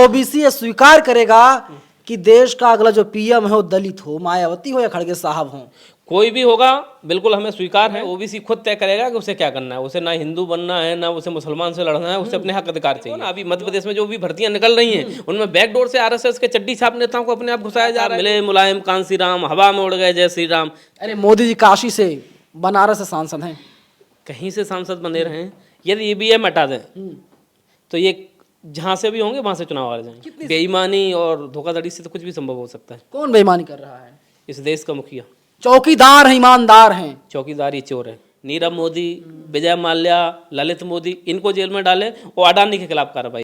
OBC ये स्वीकार करेगा कि देश का अगला जो पीएम है वो दलित हो, मायावती हो या खड़गे साहब हो? कोई भी होगा बिल्कुल हमें स्वीकार है। ओबीसी खुद तय करेगा कि उसे क्या करना है। उसे ना हिंदू बनना है, ना उसे मुसलमान से लड़ना है, उसे अपने हक अधिकार चाहिए। अभी मध्य प्रदेश में जो भी भर्तियां निकल रही हैं उनमें बैकडोर से आरएसएस के चड्डी छाप नेताओं को अपने आप घुसाया जा रहा है। मिले मुलायम कांसी राम, हवा में उड़ गए जय श्री राम। अरे मोदी जी काशी से, बनारस से सांसद हैं। कहीं से सांसद बने रहे हैं। यदि ईवीएम हटा दें तो ये जहां से भी होंगे वहां से चुनाव आ जाएंगे। बेईमानी और धोखाधड़ी से तो कुछ भी संभव हो सकता है। कौन बेईमानी कर रहा है? इस देश का मुखिया। चौकीदार हैं, ईमानदार हैं। चौकीदार ये चोर है। नीरव मोदी, विजय माल्या, ललित मोदी, इनको जेल में डाले और अडानी के खिलाफ कार्रवाई।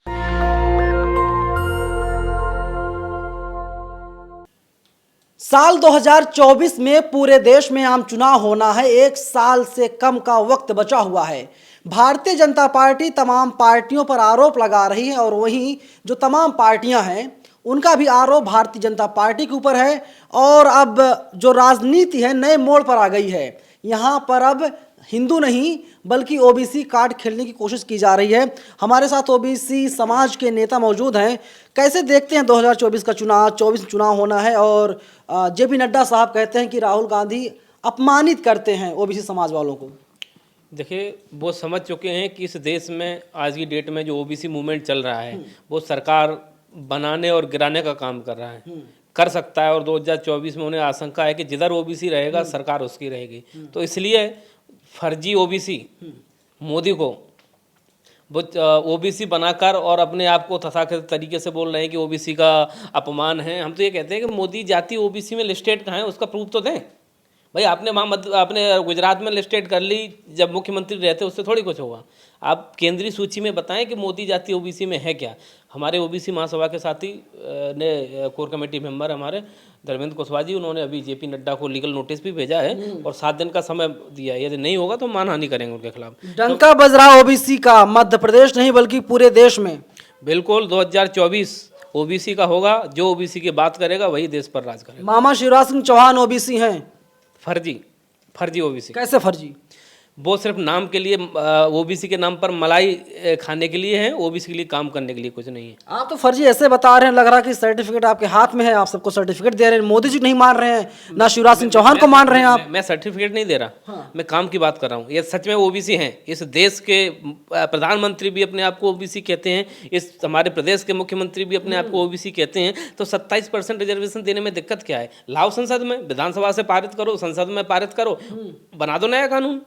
साल 2024 में पूरे देश में आम चुनाव होना है। 1 साल से कम का वक्त बचा हुआ है। भारतीय जनता पार्टी तमाम पार्टियों पर आरोप लगा रही है और वहीं जो तमाम पार्टियां हैं उनका भी आरोप भारतीय जनता पार्टी के ऊपर है। और अब जो राजनीति है नए मोड़ पर आ गई है। यहाँ पर अब हिंदू नहीं बल्कि ओबीसी कार्ड खेलने की कोशिश की जा रही है। हमारे साथ ओबीसी समाज के नेता मौजूद हैं। कैसे देखते हैं 2024 का चुनाव? 24 चुनाव होना है और जेपी नड्डा साहब कहते हैं कि राहुल गांधी अपमानित करते हैं ओबीसी समाज वालों को। देखिए, वो समझ चुके हैं कि इस देश में आज की डेट में जो ओबीसी मूवमेंट चल रहा है वो सरकार बनाने और गिराने का काम कर रहा है, कर सकता है। और 2024 में उन्हें आशंका है कि जिधर ओबीसी रहेगा सरकार उसकी रहेगी। तो इसलिए फर्जी ओबीसी मोदी को वो ओबीसी बनाकर और अपने आप को तथाकथित तरीके से बोल रहे हैं कि ओबीसी का अपमान है। हम तो ये कहते हैं कि मोदी जाति ओबीसी में लिस्टेड कहाँ है, उसका प्रूफ तो दें भाई। आपने वहाँ आपने गुजरात में लिस्टेड कर ली, जब मुख्यमंत्री रहते उससे थोड़ी कुछ होगा। आप केंद्रीय सूची में बताएं कि मोदी जाति ओबीसी में है क्या। हमारे ओबीसी महासभा के साथी ने कोर कमेटी मेंबर हमारे धर्मेंद्र कुशवाहा जी, उन्होंने अभी जेपी नड्डा को लीगल नोटिस भी भेजा है और 7 दिन का समय दिया है। यदि नहीं होगा तो मानहानि करेंगे उनके खिलाफ। डंका बज रहा ओबीसी का, मध्य प्रदेश नहीं बल्कि पूरे देश में। बिल्कुल 2024 ओबीसी का होगा। जो ओबीसी की बात करेगा वही देश पर राज करेगा। मामा शिवराज सिंह चौहान ओबीसी हैं। फर्जी ओबीसी। कैसे फर्जी? वो सिर्फ नाम के लिए, ओबीसी के नाम पर मलाई खाने के लिए है, ओबीसी के लिए काम करने के लिए कुछ नहीं है। आप तो फर्जी ऐसे बता रहे हैं, लग रहा है कि सर्टिफिकेट आपके हाथ में है, आप सबको सर्टिफिकेट दे रहे हैं। मोदी जी नहीं मान रहे हैं, ना शिवराज सिंह चौहान को मान रहे हैं आप। मैं सर्टिफिकेट नहीं दे रहा। मैं काम की बात कर रहा हूँ। ये सच में ओबीसी हैं। इस देश के प्रधानमंत्री भी अपने आप को ओबीसी कहते हैं। इस हमारे प्रदेश के मुख्यमंत्री भी अपने आप को ओबीसी कहते हैं। तो 27% रिजर्वेशन देने में दिक्कत क्या है? लाओ संसद में, विधानसभा से पारित करो, संसद में पारित करो, बना दो नया कानून,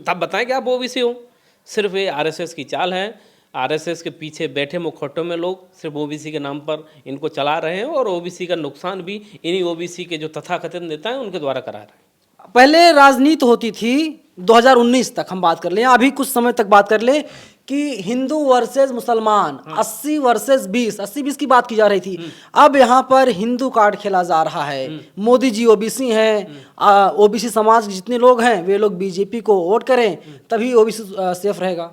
तब बताएं कि आप ओबीसी हो। सिर्फ ये आरएसएस की चाल है। आरएसएस के पीछे बैठे मुखौटों में लोग सिर्फ ओबीसी के नाम पर इनको चला रहे हैं और ओबीसी का नुकसान भी इन्हीं ओबीसी के जो तथाकथित नेता हैं उनके द्वारा करा रहे हैं। पहले राजनीति होती थी 2019 तक, हम बात कर लें, अभी कुछ समय तक बात कर लें कि हिंदू वर्सेस मुसलमान, 80 वर्सेस 20, 80-20 की बात की जा रही थी। अब यहाँ पर हिंदू कार्ड खेला जा रहा है। मोदी जी ओबीसी हैं, ओबीसी समाज के जितने लोग हैं वे लोग बीजेपी को वोट करें तभी ओबीसी सेफ रहेगा।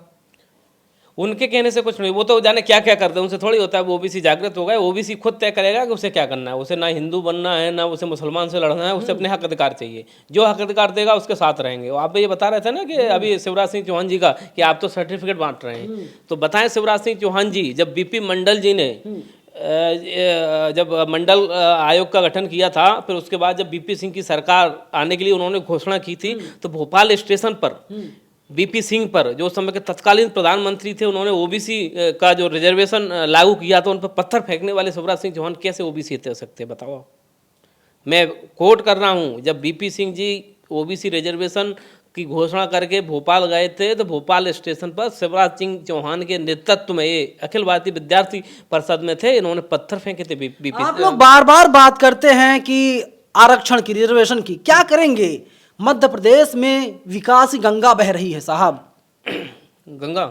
उनके कहने से कुछ नहीं, वो तो जाने क्या क्या करते हैं, उनसे थोड़ी होता है। वो ओबीसी जागृत हो गए। ओबीसी खुद तय करेगा कि उसे क्या करना है। उसे ना हिंदू बनना है, ना उसे मुसलमान से लड़ना है, उसे अपने हक अधिकार चाहिए। जो हक अधिकार देगा उसके साथ रहेंगे। आप ये बता रहे थे ना कि अभी शिवराज सिंह चौहान जी का कि आप तो सर्टिफिकेट बांट रहे हैं, तो बताएं शिवराज सिंह चौहान जी, जब बीपी मंडल जी ने जब मंडल आयोग का गठन किया था, फिर उसके बाद जब बीपी सिंह की सरकार आने के लिए उन्होंने घोषणा की थी, तो भोपाल स्टेशन पर बीपी सिंह पर, जो उस समय के तत्कालीन प्रधानमंत्री थे, उन्होंने ओबीसी का जो रिजर्वेशन लागू किया तो उन पर पत्थर फेंकने वाले शिवराज सिंह चौहान कैसे ओबीसी हो सकते हैं, बताओ। मैं कोट कर रहा हूं, जब BP Singh ji OBC reservation की घोषणा करके भोपाल गए थे तो भोपाल स्टेशन पर शिवराज सिंह चौहान के नेतृत्व में, ये अखिल भारतीय विद्यार्थी परिषद में थे, इन्होंने पत्थर फेंके थे बीपी। आप लोग बार बार बात करते हैं कि आरक्षण की, रिजर्वेशन की, क्या करेंगे? मध्य प्रदेश में विकास की गंगा बह रही है साहब। गंगा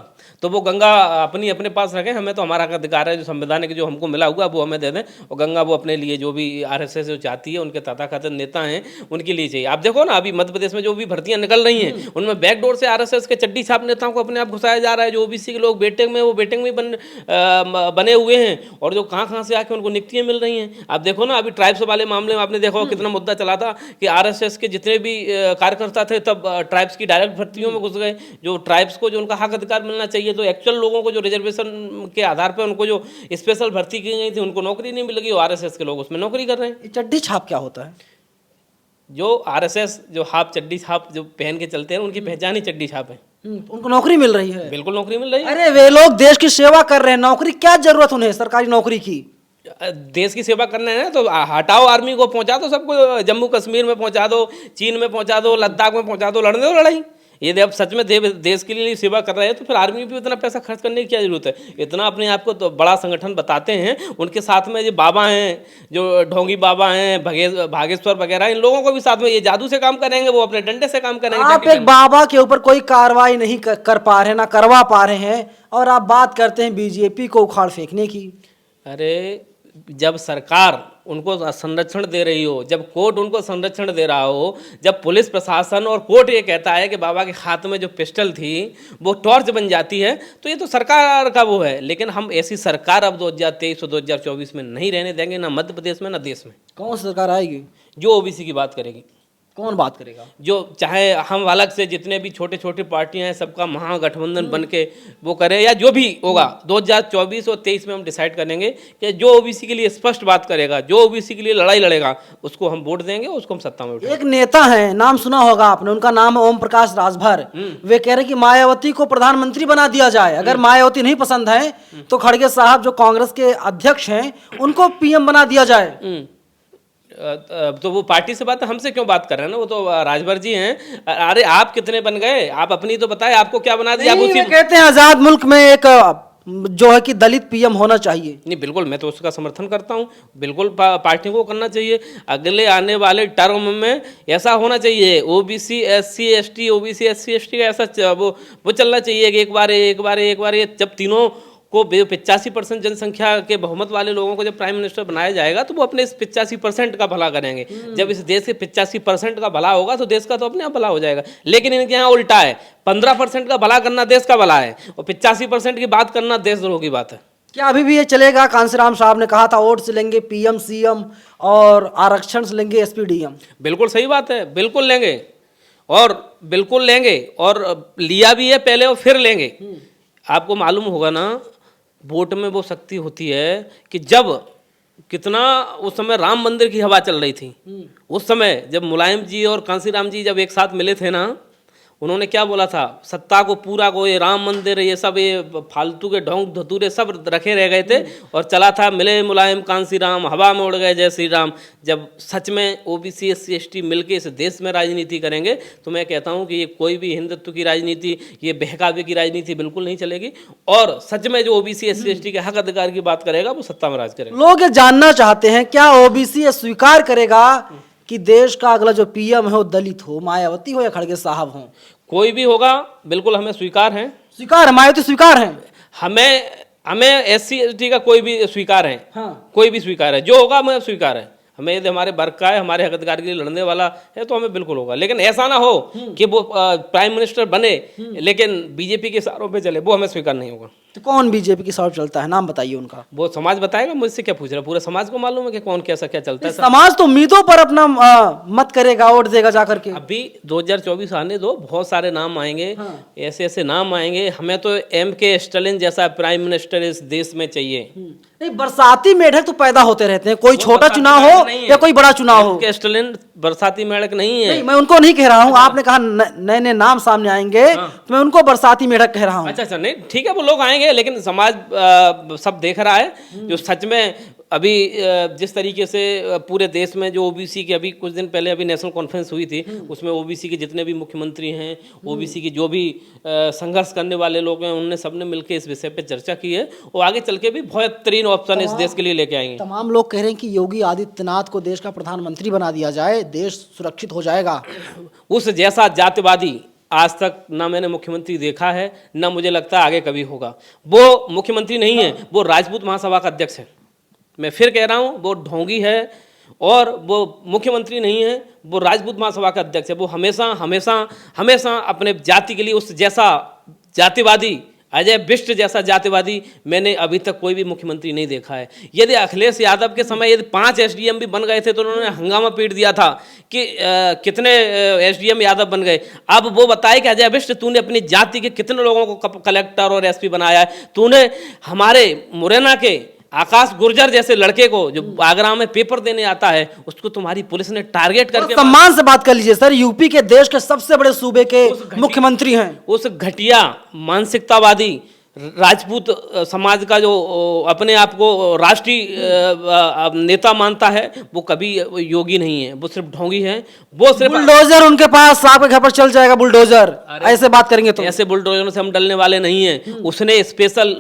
तो वो गंगा अपनी अपने पास रखें। हमें तो हमारा अधिकार है, जो संवैधानिक जो हमको मिला हुआ वो हमें दे दें। और गंगा वो अपने लिए, जो भी आरएसएस जो चाहती है, उनके तथाकथित नेता हैं उनके लिए चाहिए। आप देखो ना, अभी मध्य प्रदेश में जो भी भर्तियां निकल रही हैं उनमें बैकडोर से आरएसएस के चड्डी छाप नेताओं को अपने आप घुसाया जा रहा है। जो ओबीसी के लोग वेटिंग में, वो वेटिंग में बने हुए हैं और जो कहाँ से आके उनको नियुक्तियाँ मिल रही हैं। आप देखो ना, अभी ट्राइब्स वाले मामले में आपने देखा कितना मुद्दा चला था कि आरएसएस के जितने भी कार्यकर्ता थे तब ट्राइब्स की डायरेक्ट भर्तियों में घुस गए। जो ट्राइब्स को जो उनका हक अधिकार मिलना चाहिए रही है। तो एक्चुअल लोगों को जो रिजर्वेशन के आधार पर उनको जो स्पेशल भर्ती की गई थी उनको नौकरी नहीं मिल रही, और आरएसएस के लोग उसमें नौकरी कर रहे हैं। ये चड्डी छाप क्या होता है? जो आरएसएस जो हाफ चड्डी छाप जो पहन के चलते हैं उनकी पहचान ही चड्डी छाप है। उनको नौकरी मिल रही है? बिल्कुल नौकरी मिल रही है। अरे वे लोग देश की सेवा कर रहे हैं, नौकरी क्या जरूरत उन्हें सरकारी नौकरी की? देश की सेवा करना है ना तो हटाओ आर्मी को, पहुंचा दो सबको, जम्मू कश्मीर में पहुंचा दो, चीन में पहुंचा दो, लद्दाख में पहुंचा दो, लड़ने दो लड़ाई। यदि आप सच में देश के लिए सेवा कर रहे हैं तो फिर आर्मी पे इतना पैसा खर्च करने की क्या जरूरत है? इतना अपने आप को तो बड़ा संगठन बताते हैं, उनके साथ में ये बाबा हैं, जो ढोंगी बाबा हैं, भागेश्वर वगैरह, इन लोगों को भी साथ में, ये जादू से काम करेंगे, वो अपने डंडे से काम करेंगे। आप एक बाबा के ऊपर कोई कार्रवाई नहीं कर पा रहे, ना करवा पा रहे हैं, और आप बात करते हैं बीजेपी को उखाड़ फेंकने की। अरे जब सरकार उनको संरक्षण दे रही हो, जब कोर्ट उनको संरक्षण दे रहा हो, जब पुलिस प्रशासन और कोर्ट ये कहता है कि बाबा के हाथ में जो पिस्टल थी वो टॉर्च बन जाती है, तो ये तो सरकार का वो है। लेकिन हम ऐसी सरकार अब 2023 और 2024 में नहीं रहने देंगे, ना मध्य प्रदेश में ना देश में। कौन सी सरकार आएगी? जो ओबीसी की बात करेगी। कौन बात करेगा? जो चाहे हम अलग से जितने भी छोटे छोटे पार्टियां हैं सबका महागठबंधन बन के वो करे, या जो भी होगा 2024 और 23 में हम डिसाइड करेंगे कि जो ओबीसी के लिए स्पष्ट बात करेगा, जो ओबीसी के लिए लड़ाई लड़ेगा, उसको हम वोट देंगे, उसको हम सत्ता में उठाएंगे। एक नेता है, नाम सुना होगा आपने, उनका नाम है ओम प्रकाश राजभर। वे कह रहे कि मायावती को प्रधानमंत्री बना दिया जाए। अगर मायावती नहीं पसंद है तो खड़गे साहब जो कांग्रेस के अध्यक्ष हैं उनको पीएम बना दिया जाए। तो वो पार्टी से बात, हमसे क्यों बात कर रहे हैं ना, वो तो राजभर जी हैं। अरे आप कितने बन गए, आप अपनी तो बताए, आपको क्या बना दिया? आप उसी कहते हैं आजाद मुल्क में एक जो है कि दलित पीएम होना चाहिए। नहीं, बिल्कुल मैं तो उसका समर्थन करता हूँ, बिल्कुल पार्टी को करना चाहिए। अगले आने वाले टर्म में ऐसा होना चाहिए, OBC SC ST, OBC SC ST का ऐसा वो चलना चाहिए कि एक बार जब तीनों को 85% जनसंख्या के बहुमत वाले लोगों को जब प्राइम मिनिस्टर बनाया जाएगा तो वो अपने इस 85% का भला करेंगे। जब इस देश के 85% का भला होगा तो देश का तो अपने आप भला हो जाएगा। लेकिन इनके यहाँ उल्टा है, 15% का भला करना देश का भला है और 85% की बात करना देशद्रोह की बात है। क्या अभी भी ये चलेगा? कांसीराम साहब ने कहा था वोट से लेंगे पीएम सीएम और आरक्षण से लेंगे एसपी डीएम। बिल्कुल सही बात है, बिल्कुल लेंगे और बिल्कुल लेंगे, और लिया भी है पहले और फिर लेंगे। आपको मालूम होगा ना, वोट में वो शक्ति होती है कि जब कितना उस समय राम मंदिर की हवा चल रही थी, उस समय जब मुलायम जी और कांसीराम जी जब एक साथ मिले थे ना, उन्होंने क्या बोला था, सत्ता को पूरा को ये राम मंदिर ये सब ये फालतू के ढोंग धतूरे सब रखे रह गए थे और चला था मिले मुलायम कांसीराम, हवा में उड़ गए जय श्री राम। जब सच में ओबीसी एससी एसटी मिलके इस देश में राजनीति करेंगे तो मैं कहता हूं कि ये कोई भी हिंदुत्व की राजनीति, ये बहकावे की राजनीति बिल्कुल नहीं चलेगी, और सच में जो ओबीसी एससी एसटी के हक अधिकार की बात करेगा वो सत्ता में राज करेगा। लोग ये जानना चाहते हैं क्या ओबीसी स्वीकार करेगा कि देश का अगला जो पीएम है वो दलित हो, मायावती हो या खड़गे साहब हो? कोई भी होगा, बिल्कुल हमें स्वीकार है। स्वीकार है, मायावती स्वीकार है, हमें एससी एसटी का कोई भी स्वीकार है। हाँ। कोई भी स्वीकार है, जो होगा हमें स्वीकार है। हमें यदि हमारे वर्ग का है, हमारे हक अधिकार के लिए लड़ने वाला है तो हमें बिल्कुल होगा। लेकिन ऐसा ना हो कि वो प्राइम मिनिस्टर बने लेकिन बीजेपी के इशारों पे चले, वो हमें स्वीकार नहीं होगा। तो कौन बीजेपी के साथ चलता है, नाम बताइए उनका। वो समाज बताएगा, मुझसे क्या पूछ रहा है? पूरे समाज को मालूम है कि कौन कैसा क्या चलता है। समाज तो उम्मीदों पर अपना मत करेगा, वोट देगा जाकर के। अभी 2024 आने दो, बहुत सारे नाम आएंगे। हाँ। ऐसे ऐसे नाम आएंगे। हमें तो MK स्टालिन जैसा प्राइम मिनिस्टर इस देश में चाहिए। नहीं, बरसाती मेढक तो पैदा होते रहते हैं, कोई छोटा चुनाव हो या कोई बड़ा चुनाव हो। MK स्टालिन बरसाती मेढक नहीं है। नहीं, मैं उनको नहीं कह रहा हूँ। आपने कहा नए नए नाम सामने आएंगे, तो मैं उनको बरसाती मेढक कह रहा हूँ। अच्छा, नहीं ठीक है, वो लोग आएंगे, लेकिन समाज सब देख रहा है जो सच में अभी जिस तरीके से पूरे देश में जो ओबीसी की अभी कुछ दिन पहले अभी नेशनल कॉन्फ्रेंस हुई थी, उसमें ओबीसी के जितने भी मुख्यमंत्री हैं, ओबीसी की जो भी संघर्ष करने वाले लोग हैं, उनने सबने मिलकर इस विषय पे चर्चा की है और आगे चल के भी बेहतरीन ऑप्शन इस देश के लिए लेके आएंगे। तमाम लोग कह रहे हैं कि योगी आदित्यनाथ को देश का प्रधानमंत्री बना दिया जाए, देश सुरक्षित हो जाएगा। उस जैसा जातिवादी आज तक ना मैंने मुख्यमंत्री देखा है, ना मुझे लगता है आगे कभी होगा। वो मुख्यमंत्री नहीं है, वो राजपूत महासभा का अध्यक्ष है। मैं फिर कह रहा हूँ, वो ढोंगी है और वो मुख्यमंत्री नहीं है, वो राजपूत महासभा का अध्यक्ष है। वो हमेशा हमेशा हमेशा अपने जाति के लिए उस जैसा जातिवादी अजय बिष्ट जैसा जातिवादी मैंने अभी तक कोई भी मुख्यमंत्री नहीं देखा है। यदि अखिलेश यादव के समय यदि 5 एसडीएम भी बन गए थे तो उन्होंने हंगामा पीट दिया था कि कितने एसडीएम यादव बन गए। अब वो बताए कि अजय बिष्ट तूने अपनी जाति के कितने लोगों को कलेक्टर और एसपी बनाया है, तूने हमारे मुरैना के आकाश गुर्जर जैसे लड़के को जो आगरा में पेपर देने आता है उसको तुम्हारी पुलिस ने टारगेट करके सम्मान से बात कर लीजिए सर, यूपी के देश के सबसे बड़े सूबे के मुख्यमंत्री हैं। उस घटिया मानसिकतावादी राजपूत समाज का जो अपने आप को राष्ट्रीय नेता मानता है वो कभी योगी नहीं है, वो सिर्फ ढोंगी है। वो सिर्फ बुलडोजर उनके पास आपके घर पर चल जाएगा, बुलडोजर। ऐसे बात करेंगे तो ऐसे बुलडोजरों से हम डरने वाले नहीं हैं। उसने स्पेशल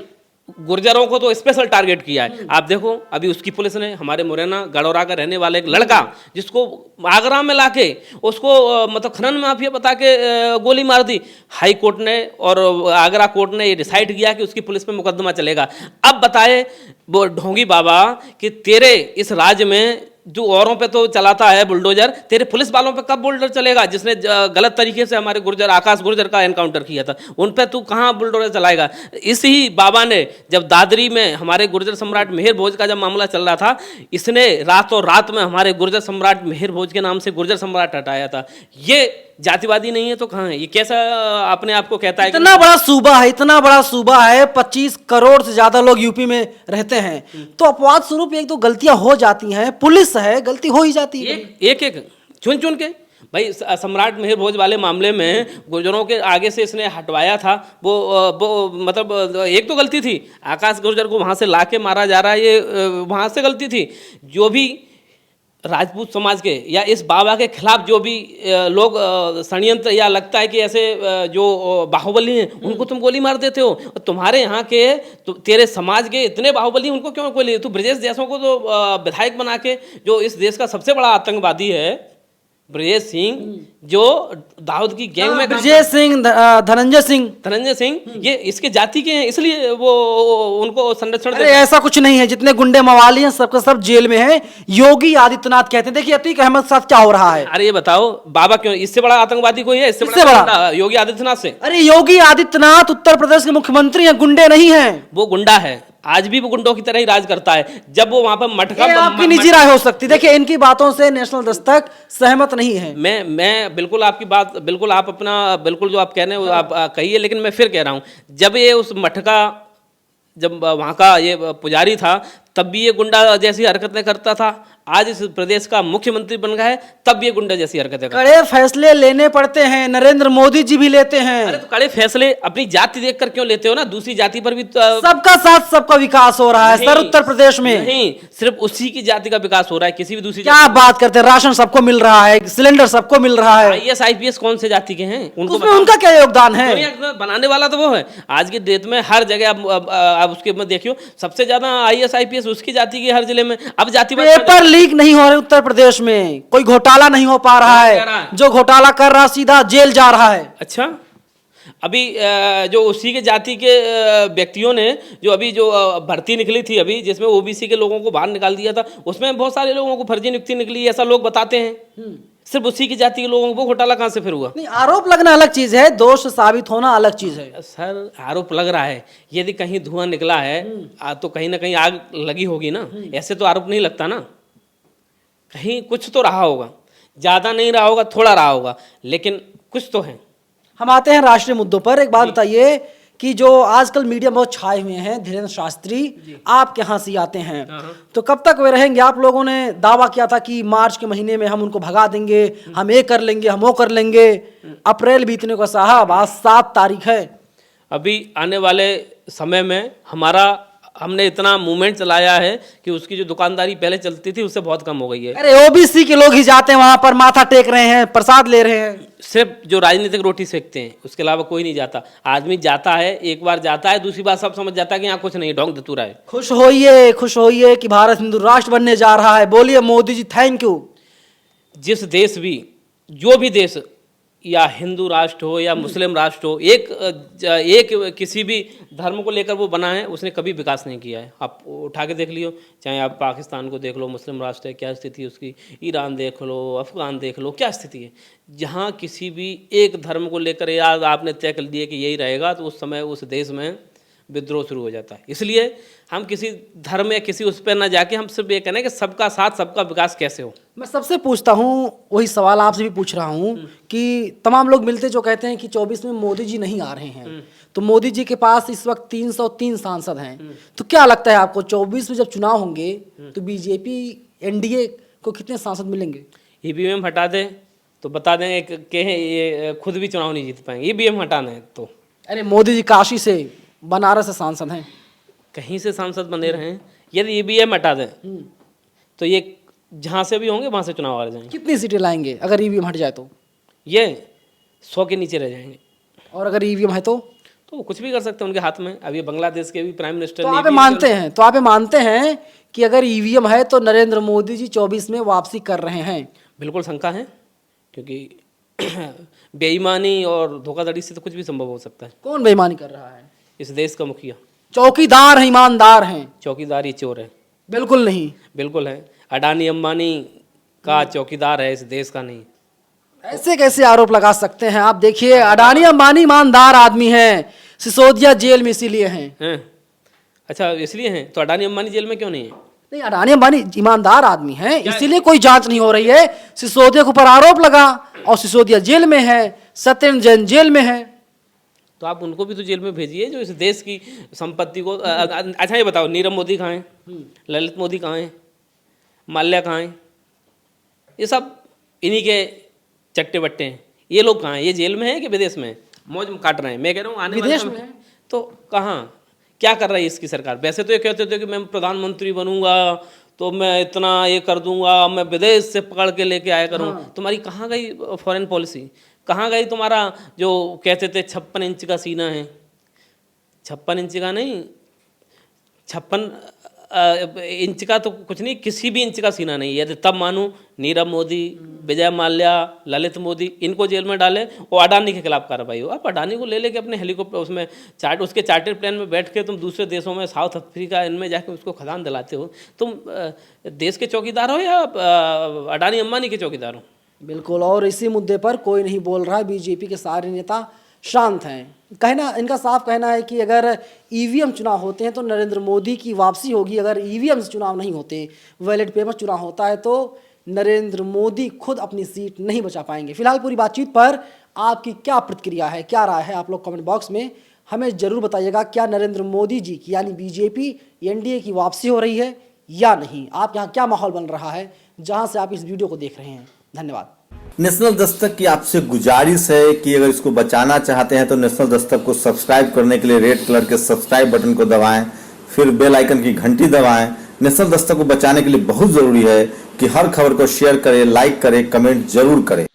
गुर्जरों को तो स्पेशल टारगेट किया है। आप देखो अभी उसकी पुलिस ने हमारे मुरैना गड़ौरा का रहने वाला एक लड़का जिसको आगरा में लाके उसको मतलब खनन माफिया बता के गोली मार दी। हाई कोर्ट ने और आगरा कोर्ट ने ये डिसाइड किया कि उसकी पुलिस पे मुकदमा चलेगा। अब बताए वो ढोंगी बाबा कि तेरे इस राज्य में जो औरों पे तो चलाता है बुलडोजर, तेरे पुलिस वालों पे कब बुलडोजर चलेगा? जिसने गलत तरीके से हमारे गुर्जर आकाश गुर्जर का एनकाउंटर किया था उन पे तू कहाँ बुलडोजर चलाएगा? इसी बाबा ने जब दादरी में हमारे गुर्जर सम्राट मिहिर भोज का जब मामला चल रहा था, इसने रातों रात में हमारे गुर्जर सम्राट मिहिर भोज के नाम से गुर्जर सम्राट हटाया था। ये जातिवादी नहीं है तो कहाँ है? ये कैसा अपने आप को कहता है? इतना बड़ा सूबा है, इतना बड़ा सूबा है, 25 करोड़ से ज्यादा लोग यूपी में रहते हैं, तो अपवाद स्वरूप एक दो गलतियां हो जाती हैं, पुलिस है, गलती हो ही जाती है। एक चुन चुन के भाई सम्राट मिहिर भोज वाले मामले में गुर्जरों के आगे से इसने हटवाया था, वो मतलब एक तो गलती थी, आकाश गुर्जर को वहां से लाके मारा जा रहा है, ये वहां से गलती थी। जो भी राजपूत समाज के या इस बाबा के खिलाफ जो भी लोग षड्यंत्र या लगता है कि ऐसे जो बाहुबली हैं उनको तुम गोली मार देते हो, तुम्हारे यहाँ के तेरे समाज के इतने बाहुबली उनको क्यों गोली? तू ब्रजेश जैसों को तो विधायक बना के, जो इस देश का सबसे बड़ा आतंकवादी है ब्रजेश सिंह, जो दाऊद की गैंग में ब्रजेश सिंह, धनंजय सिंह, ये इसके जाति के हैं इसलिए वो उनको संरक्षण। अरे ऐसा कुछ नहीं है, जितने गुंडे मवाली हैं सबके सब जेल में हैं। योगी आदित्यनाथ कहते हैं, देखिए अतीक अहमद साथ क्या हो रहा है। अरे ये बताओ बाबा क्यों इससे बड़ा आतंकवादी कोई है? इससे बड़ा योगी आदित्यनाथ से? अरे योगी आदित्यनाथ उत्तर प्रदेश के मुख्यमंत्री हैं, गुंडे नहीं हैं। वो गुंडा है, आज भी वो गुंडों की तरह ही राज करता है। जब वो वहां पर मटका, आपकी निजी राय हो सकती, देखिए इनकी बातों से नेशनल दस्तक सहमत नहीं है। मैं बिल्कुल आपकी बात, बिल्कुल आप अपना बिल्कुल जो आप कह रहे हैं वो आप कहिए, लेकिन मैं फिर कह रहा हूं, जब ये उस मटका, जब वहां का ये पुजारी था तब भी ये गुंडा जैसी हरकतें करता था। आज इस प्रदेश का मुख्यमंत्री बन गया है तब ये गुंडा जैसी हरकतें करता है। कड़े फैसले लेने पड़ते हैं, नरेंद्र मोदी जी भी लेते हैं। अरे तो कड़े फैसले अपनी जाति देखकर क्यों लेते हो ना? दूसरी जाति पर भी सबका साथ सबका विकास हो रहा है सर उत्तर प्रदेश में। नहीं, सिर्फ उसी की जाति का विकास हो रहा है, किसी भी दूसरी क्या बात करते हैं? राशन सबको मिल रहा है, सिलेंडर सबको मिल रहा है। आईएएस आईपीएस कौन से जाति के हैं? उसमें उनका क्या योगदान है? बनाने वाला तो वो है। आज की डेट में हर जगह आप उसके में देखियो, सबसे ज्यादा आईएएस आईपीएस उसकी जाति की हर जिले में। अब जाति पेपर लीक नहीं हो रहे उत्तर प्रदेश में, कोई घोटाला नहीं हो पा रहा है, जो घोटाला कर रहा सीधा जेल जा रहा है। अच्छा, अभी जो उसी के जाति के व्यक्तियों ने जो अभी जो भर्ती निकली थी अभी, जिसमें ओबीसी के लोगों को बाहर निकाल दिया था, उसमें बहुत सारे लोगों को फर्जी नियुक्ति निकली, ऐसा लोग बताते हैं। सिर्फ उसी की जाति के लोगों को घोटाला कहां से फिर हुआ? नहीं, आरोप लगना अलग चीज है, दोष साबित होना अलग चीज है। सर आरोप लग रहा है, यदि कहीं धुआं निकला है तो कहीं ना कहीं आग लगी होगी ना, ऐसे तो आरोप नहीं लगता ना। कहीं कुछ तो रहा होगा, ज्यादा नहीं रहा होगा, थोड़ा रहा होगा, लेकिन कुछ तो है। हम आते हैं राष्ट्रीय मुद्दों पर। एक बात बताइए कि जो आजकल मीडिया में बहुत छाए हुए हैं, धीरेन्द्र शास्त्री आपके यहाँ से आते हैं, तो कब तक वे रहेंगे? आप लोगों ने दावा किया था कि मार्च के महीने में हम उनको भगा देंगे, हम ये कर लेंगे, हम वो कर लेंगे। अप्रैल बीतने को साहब, आज 7 तारीख है। अभी आने वाले समय में हमने इतना मूवमेंट चलाया है कि उसकी जो दुकानदारी पहले चलती थी उससे बहुत कम हो गई है। अरे ओबीसी के लोग ही जाते हैं वहां पर, माथा टेक रहे हैं, प्रसाद ले रहे हैं। सिर्फ जो राजनीतिक रोटी सेकते हैं उसके अलावा कोई नहीं जाता। आदमी जाता है, एक बार जाता है, दूसरी बार सब समझ जाता है कि यहाँ कुछ नहीं, ढोंग धतूरा है। खुश होइए कि भारत हिंदू राष्ट्र बनने जा रहा है। बोलिए मोदी जी थैंक यू। जिस देश भी, जो भी देश या हिंदू राष्ट्र हो या मुस्लिम राष्ट्र हो, एक किसी भी धर्म को लेकर वो बना है, उसने कभी विकास नहीं किया है। आप उठा के देख लियो, चाहे आप पाकिस्तान को देख लो, मुस्लिम राष्ट्र है, क्या स्थिति है उसकी, ईरान देख लो, अफगान देख लो, क्या स्थिति है। जहाँ किसी भी एक धर्म को लेकर यार आपने तय कर दिया कि यही रहेगा, तो उस समय उस देश में विद्रोह शुरू हो जाता है। इसलिए हम किसी धर्म या किसी उस पर ना जाके हम सिर्फ ये कहना है कि सबका साथ सबका विकास कैसे हो। मैं सबसे पूछता हूँ, वही सवाल आपसे भी पूछ रहा हूँ कि तमाम लोग मिलते जो कहते हैं कि 24 में मोदी जी नहीं आ रहे हैं, तो मोदी जी के पास इस वक्त 303 सांसद हैं, तो क्या लगता है आपको 24 में जब चुनाव होंगे तो बीजेपी एनडीए को कितने सांसद मिलेंगे? ईवीएम हटा दे तो बता देंगे कि ये खुद भी चुनाव नहीं जीत पाएंगे। ईवीएम हटाना है तो अरे मोदी जी काशी से बनारस से सांसद हैं, कहीं से सांसद बने रहे हैं। यदि ईवीएम हटा दें तो ये जहाँ से भी होंगे वहाँ से चुनाव आ जाएंगे। कितनी सीटें लाएंगे अगर ईवीएम हट जाए तो? ये 100 के नीचे रह जाएंगे। और अगर ईवीएम है तो वो कुछ भी कर सकते हैं उनके हाथ में। अभी बांग्लादेश के भी प्राइम मिनिस्टर तो ने आप मानते हैं कि अगर ईवीएम है तो नरेंद्र मोदी जी 24 में वापसी कर रहे हैं? बिल्कुल शंका है, क्योंकि बेईमानी और धोखाधड़ी से तो कुछ भी संभव हो सकता है। कौन बेईमानी कर रहा है? इस देश का मुखिया। चौकीदार हैं, ईमानदार हैं। चौकीदार ही चोर है? बिल्कुल नहीं। बिल्कुल है। अडानी अंबानी का चौकीदार है, इस देश का नहीं। ऐसे कैसे आरोप लगा सकते हैं आप? देखिए, अडानी अंबानी ईमानदार आदमी हैं, सिसोदिया जेल में इसीलिए हैं। अच्छा, इसलिए हैं? तो अडानी अंबानी जेल में क्यों नहीं है? नहीं, अडानी अंबानी ईमानदार आदमी हैं, इसीलिए कोई जांच नहीं हो रही है। सिसोदिया के ऊपर आरोप लगा और सिसोदिया जेल में है, सत्येंद्र जैन जेल में है। तो आप उनको भी तो जेल में भेजिए जो इस देश की संपत्ति को। अच्छा ये बताओ, नीरव मोदी कहाँ हैं? ललित मोदी कहाँ हैं? माल्या कहाँ हैं? ये सब इन्हीं के चट्टे बट्टे हैं। ये लोग कहाँ हैं? ये जेल में हैं कि विदेश में मौज काट रहे हैं? मैं कह रहा हूँ आने विदेश में है। तो कहाँ क्या कर रही है इसकी सरकार? वैसे तो ये कहते थे कि मैं प्रधानमंत्री बनूंगा तो मैं इतना ये कर दूंगा, मैं विदेश से पकड़ के लेके आया करूँ। तुम्हारी कहाँ गई फॉरेन पॉलिसी? कहाँ गई तुम्हारा जो कहते थे 56 इंच का सीना है? 56 इंच का नहीं, 56 इंच का तो कुछ नहीं, किसी भी इंच का सीना नहीं। यदि तब मानूं नीरव मोदी, विजय माल्या, ललित मोदी, इनको जेल में डाले और अडानी के खिलाफ कार्रवाई हो। आप अडानी को ले लेके अपने हेलीकॉप्टर उसमें उसके चार्टर्ड प्लेन में बैठ के तुम दूसरे देशों में, साउथ अफ्रीका, इनमें जाके उसको खदान दिलाते हो। तुम देश के चौकीदार हो या अडानी अंबानी के चौकीदार हो? बिल्कुल। और इसी मुद्दे पर कोई नहीं बोल रहा है, बीजेपी के सारे नेता शांत हैं। कहना इनका साफ कहना है कि अगर ईवीएम चुनाव होते हैं तो नरेंद्र मोदी की वापसी होगी, अगर ईवीएम से चुनाव नहीं होते, बैलेट पेपर चुनाव होता है, तो नरेंद्र मोदी खुद अपनी सीट नहीं बचा पाएंगे। फिलहाल पूरी बातचीत पर आपकी क्या प्रतिक्रिया है, क्या राय है, आप लोग कमेंट बॉक्स में हमें ज़रूर बताइएगा। क्या नरेंद्र मोदी जी की यानी बीजेपी एनडीए की वापसी हो रही है या नहीं? आप यहाँ क्या माहौल बन रहा है जहाँ से आप इस वीडियो को देख रहे हैं? धन्यवाद। नेशनल दस्तक की आपसे गुजारिश है कि अगर इसको बचाना चाहते हैं तो नेशनल दस्तक को सब्सक्राइब करने के लिए रेड कलर के सब्सक्राइब बटन को दबाएं, फिर बेल आइकन की घंटी दबाएं। नेशनल दस्तक को बचाने के लिए बहुत जरूरी है कि हर खबर को शेयर करें, लाइक करें, कमेंट जरूर करें।